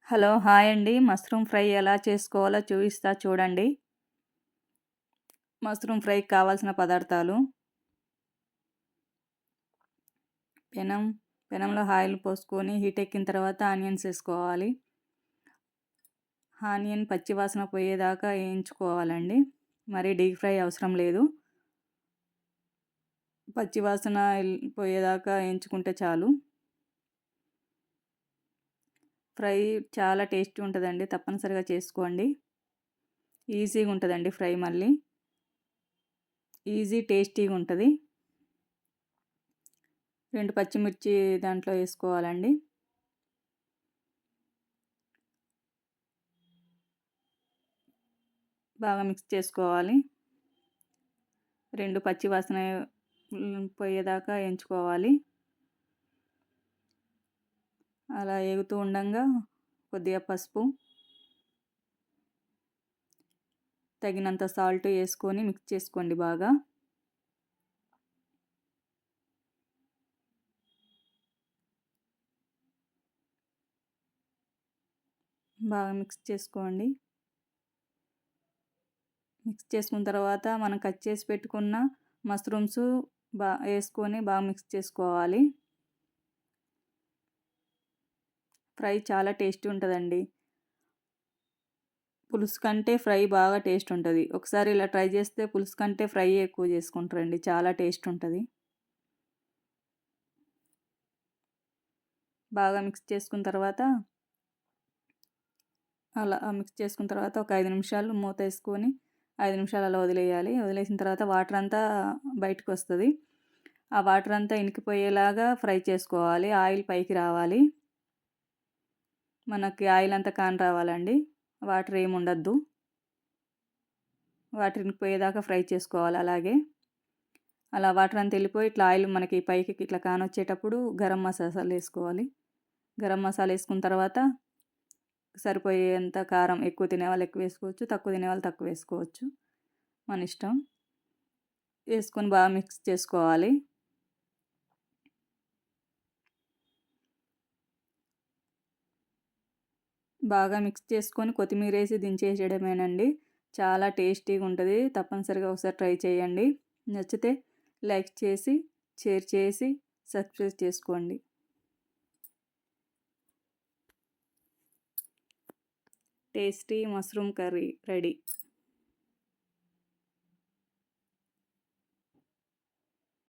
Hello! Hi అండి. Mushroom fry ఎలా చేసుకోవాలో చూపిస్తా చూడండి. మష్రూమ్ ఫ్రైకి కావాల్సిన పదార్థాలు: పెనం, పెనంలో ఆయిల్ పోసుకొని హీట్ ఎక్కిన తర్వాత ఆనియన్స్ వేసుకోవాలి. ఆనియన్ పచ్చివాసన పోయేదాకా వేయించుకోవాలండి. మరి డీప్ ఫ్రై అవసరం లేదు. పచ్చివాసన పోయేదాకా వేయించుకుంటే చాలు. ఫ్రై చాలా టేస్టీ ఉంటుందండి. తప్పనిసరిగా చేసుకోండి. ఈజీగా ఉంటుందండి ఫ్రై, మళ్ళీ ఈజీ టేస్టీగా ఉంటుంది. 2 పచ్చిమిర్చి దాంట్లో వేసుకోవాలండి. బాగా మిక్స్ చేసుకోవాలి. 2 పచ్చివాసన పోయేదాకా వేయించుకోవాలి. అలా ఎగుతూ ఉండంగా కొద్దిగా పసుపు, తగినంత సాల్ట్ వేసుకొని మిక్స్ చేసుకోండి బాగా. బాగా మిక్స్ చేసుకోండి. మిక్స్ చేసుకున్న తర్వాత మనం కట్ చేసి పెట్టుకున్న మష్రూమ్స్ వేసుకొని బాగా మిక్స్ చేసుకోవాలి. ఫ్రై చాలా టేస్టీ ఉంటుందండి. పులుసు కంటే ఫ్రై బాగా టేస్ట్ ఉంటుంది. ఒకసారి ఇలా ట్రై చేస్తే పులుసు కంటే ఫ్రై ఎక్కువ చేసుకుంటారండి. చాలా టేస్ట్ ఉంటుంది. బాగా మిక్స్ చేసుకున్న తర్వాత ఒక 5 నిమిషాలు మూత వేసుకొని 5 నిమిషాలు అలా వదిలేయాలి. వదిలేసిన తర్వాత వాటర్ అంతా బయటకు వస్తుంది. ఆ వాటర్ అంతా ఇనికిపోయేలాగా ఫ్రై చేసుకోవాలి. ఆయిల్ పైకి రావాలి. మనకి ఆయిల్ అంతా కాని రావాలండి. వాటర్ ఏమి ఉండద్దు. వాటర్ ఇనికిపోయేదాకా ఫ్రై చేసుకోవాలి. అలా వాటర్ అంతా వెళ్ళిపోయి ఇట్లా ఆయిల్ మనకి పైకి ఇట్లా కానొచ్చేటప్పుడు గరం మసాలా వేసుకోవాలి. గరం మసాలా వేసుకున్న తర్వాత సరిపోయేంత కారం, ఎక్కువ తినేవాళ్ళు ఎక్కువ వేసుకోవచ్చు, తక్కువ తినేవాళ్ళు తక్కువ వేసుకోవచ్చు, మన ఇష్టం. వేసుకొని బాగా మిక్స్ చేసుకోవాలి. బాగా మిక్స్ చేసుకొని కొత్తిమీర వేసి దించేసేయడమేనండి. చాలా టేస్టీగా ఉంటుంది. తప్పనిసరిగా ఒకసారి ట్రై చేయండి. నచ్చితే లైక్ చేసి, షేర్ చేసి, సబ్స్క్రైబ్ చేసుకోండి. Tasty mushroom curry ready.